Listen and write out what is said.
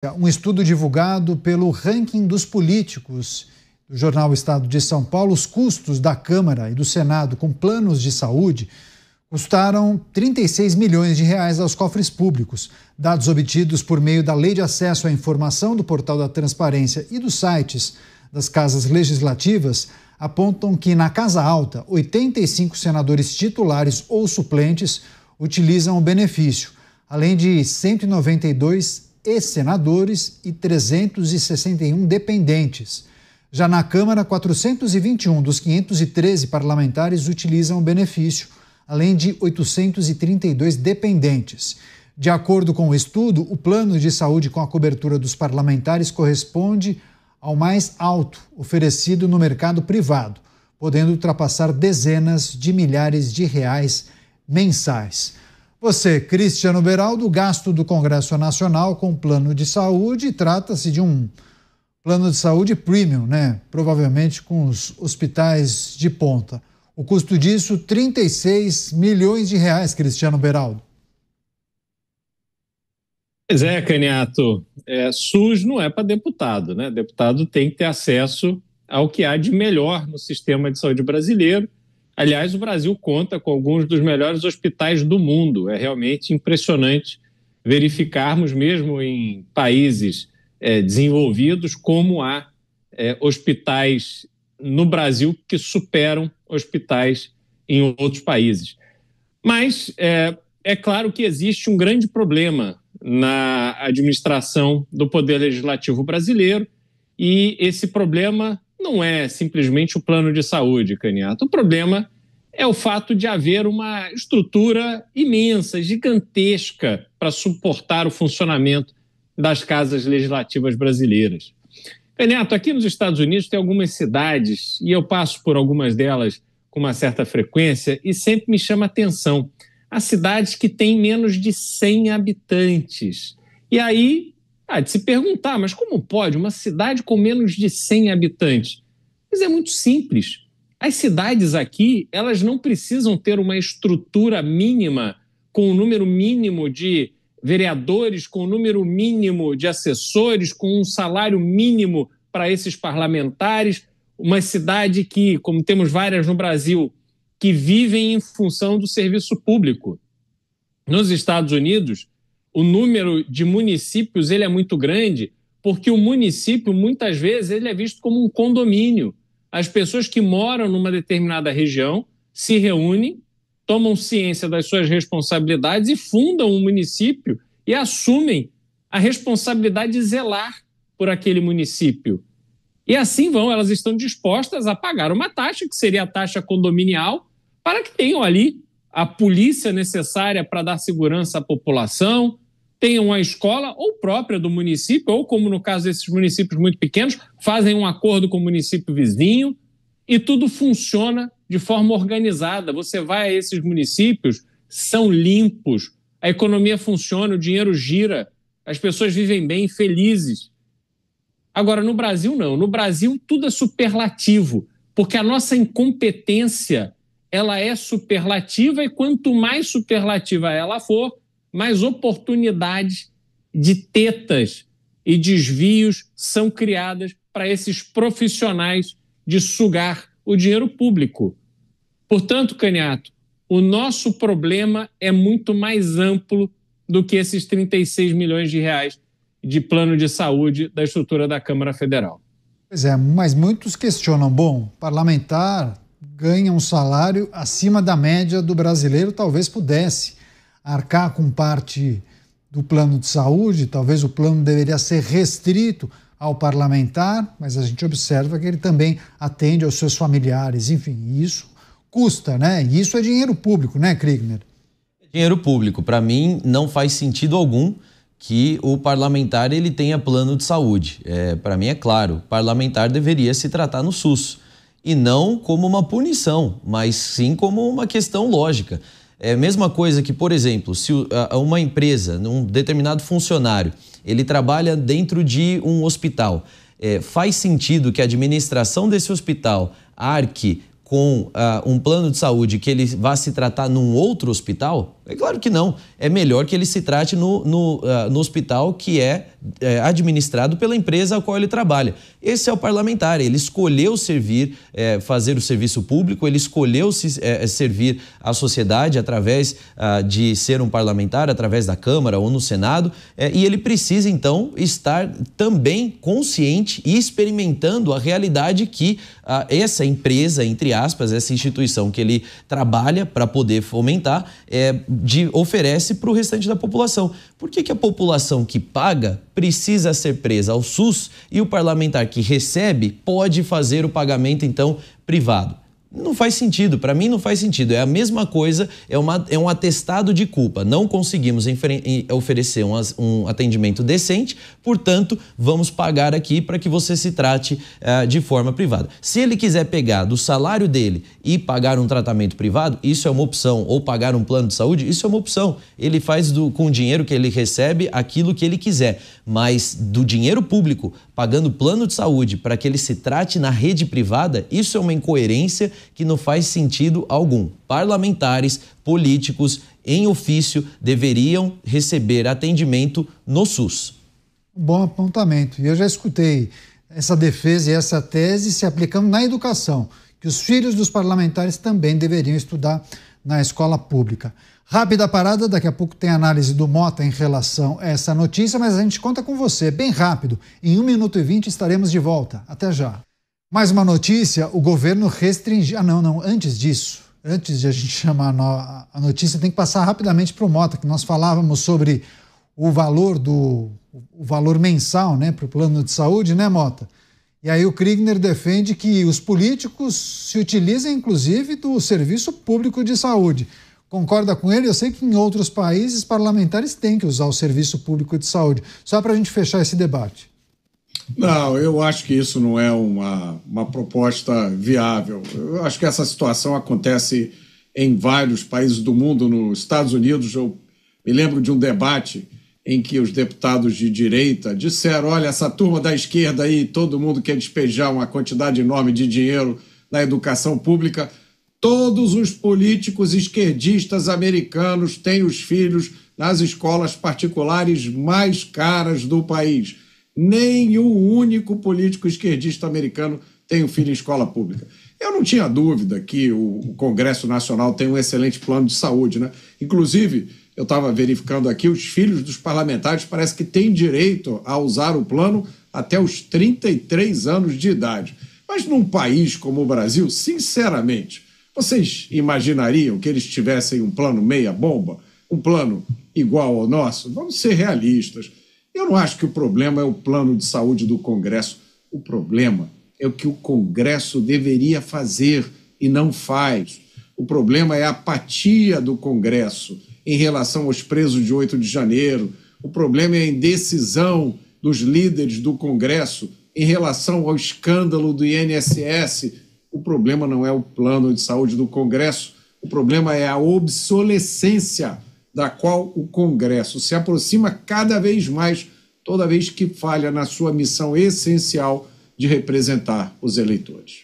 Um estudo divulgado pelo Ranking dos Políticos do jornal Estado de São Paulo, os custos da Câmara e do Senado com planos de saúde custaram 36 milhões de reais aos cofres públicos. Dados obtidos por meio da Lei de Acesso à Informação do Portal da Transparência e dos sites das casas legislativas apontam que na Casa Alta, 85 senadores titulares ou suplentes utilizam o benefício, além de 192 ex-senadores e 361 dependentes. Já na Câmara, 421 dos 513 parlamentares utilizam o benefício, além de 832 dependentes. De acordo com o estudo, o plano de saúde com a cobertura dos parlamentares corresponde ao mais alto oferecido no mercado privado, podendo ultrapassar dezenas de milhares de reais mensais. Você, Cristiano Beraldo, o gasto do Congresso Nacional com plano de saúde, trata-se de um plano de saúde premium, né? Provavelmente com os hospitais de ponta. O custo disso, 36 milhões de reais, Cristiano Beraldo. Pois é, Caniato, SUS não é para deputado, né? Deputado tem que ter acesso ao que há de melhor no sistema de saúde brasileiro. Aliás, o Brasil conta com alguns dos melhores hospitais do mundo. É realmente impressionante verificarmos, mesmo em países desenvolvidos, como há hospitais no Brasil que superam hospitais em outros países. Mas é claro que existe um grande problema na administração do Poder Legislativo brasileiro, e esse problema não é simplesmente o plano de saúde, Caniato. O problema é o fato de haver uma estrutura imensa, gigantesca, para suportar o funcionamento das casas legislativas brasileiras. Caniato, aqui nos Estados Unidos tem algumas cidades, e eu passo por algumas delas com uma certa frequência, e sempre me chama a atenção as cidades que têm menos de 100 habitantes. E aí, de se perguntar, mas como pode uma cidade com menos de 100 habitantes? Mas é muito simples. As cidades aqui, elas não precisam ter uma estrutura mínima, com um número mínimo de vereadores, com um número mínimo de assessores, com um salário mínimo para esses parlamentares. Uma cidade que, como temos várias no Brasil, que vivem em função do serviço público. Nos Estados Unidos, o número de municípios ele é muito grande, porque o município, muitas vezes, ele é visto como um condomínio. As pessoas que moram numa determinada região se reúnem, tomam ciência das suas responsabilidades e fundam um município e assumem a responsabilidade de zelar por aquele município. E assim elas estão dispostas a pagar uma taxa, que seria a taxa condominial, para que tenham ali a polícia necessária para dar segurança à população, tenham a escola ou própria do município, ou como no caso desses municípios muito pequenos, fazem um acordo com o município vizinho e tudo funciona de forma organizada. Você vai a esses municípios, são limpos, a economia funciona, o dinheiro gira, as pessoas vivem bem, felizes. Agora, no Brasil, não. No Brasil, tudo é superlativo, porque a nossa incompetência ela é superlativa, e quanto mais superlativa ela for, mais oportunidades de tetas e desvios são criadas para esses profissionais de sugar o dinheiro público. Portanto, Caniato, o nosso problema é muito mais amplo do que esses 36 milhões de reais de plano de saúde da estrutura da Câmara Federal. Pois é, mas muitos questionam, parlamentar ganha um salário acima da média do brasileiro, talvez pudesse arcar com parte do plano de saúde, talvez o plano deveria ser restrito ao parlamentar, mas a gente observa que ele também atende aos seus familiares, enfim, isso custa, né? E isso é dinheiro público, né, Kriegner? Dinheiro público. Para mim, não faz sentido algum que o parlamentar ele tenha plano de saúde. Para mim é claro, o parlamentar deveria se tratar no SUS. E não como uma punição, mas sim como uma questão lógica. É a mesma coisa que, por exemplo, se uma empresa, um determinado funcionário, ele trabalha dentro de um hospital, faz sentido que a administração desse hospital arque com um plano de saúde que ele vá se tratar num outro hospital? É claro que não. É melhor que ele se trate no hospital que é administrado pela empresa a qual ele trabalha. Esse é o parlamentar, ele escolheu servir, fazer o serviço público, ele escolheu servir a sociedade através de ser um parlamentar, através da Câmara ou no Senado, e ele precisa, então, estar também consciente e experimentando a realidade que essa empresa, entre aspas, essa instituição que ele trabalha para poder fomentar, oferece para o restante da população. Por que a população que paga precisa ser presa ao SUS e o parlamentar que recebe pode fazer o pagamento, então, privado? Não faz sentido, para mim não faz sentido. É a mesma coisa, é um atestado de culpa. Não conseguimos oferecer um atendimento decente, portanto, vamos pagar aqui para que você se trate de forma privada. Se ele quiser pegar do salário dele e pagar um tratamento privado, isso é uma opção. Ou pagar um plano de saúde, isso é uma opção. Ele faz com o dinheiro que ele recebe aquilo que ele quiser. Mas do dinheiro público, pagando plano de saúde para que ele se trate na rede privada, isso é uma incoerência que não faz sentido algum. Parlamentares, políticos, em ofício, deveriam receber atendimento no SUS. Bom apontamento. E eu já escutei essa defesa e essa tese se aplicando na educação, que os filhos dos parlamentares também deveriam estudar na escola pública. Rápida parada, daqui a pouco tem análise do Mota em relação a essa notícia, mas a gente conta com você, bem rápido. Em 1 minuto e 20 estaremos de volta. Até já. Mais uma notícia, o governo restringiu... antes disso, antes de a gente chamar a notícia, tem que passar rapidamente para o Mota, que nós falávamos sobre o valor mensal, né, para o plano de saúde, né, Mota? E aí o Kriegner defende que os políticos se utilizem, inclusive, do serviço público de saúde. Concorda com ele? Eu sei que em outros países parlamentares têm que usar o serviço público de saúde. Só para a gente fechar esse debate. Não, eu acho que isso não é uma proposta viável. Eu acho que essa situação acontece em vários países do mundo. Nos Estados Unidos, eu me lembro de um debate em que os deputados de direita disseram: olha, essa turma da esquerda aí, todo mundo quer despejar uma quantidade enorme de dinheiro na educação pública. Todos os políticos esquerdistas americanos têm os filhos nas escolas particulares mais caras do país. Nenhum único político esquerdista americano tem um filho em escola pública. Eu não tinha dúvida que o Congresso Nacional tem um excelente plano de saúde, né? Inclusive, eu estava verificando aqui, os filhos dos parlamentares parece que têm direito a usar o plano até os 33 anos de idade. Mas num país como o Brasil, sinceramente, vocês imaginariam que eles tivessem um plano meia-bomba? Um plano igual ao nosso? Vamos ser realistas. Eu não acho que o problema é o plano de saúde do Congresso. O problema é o que o Congresso deveria fazer e não faz. O problema é a apatia do Congresso em relação aos presos de 8 de janeiro. O problema é a indecisão dos líderes do Congresso em relação ao escândalo do INSS. O problema não é o plano de saúde do Congresso. O problema é a obsolescência da qual o Congresso se aproxima cada vez mais, toda vez que falha na sua missão essencial de representar os eleitores.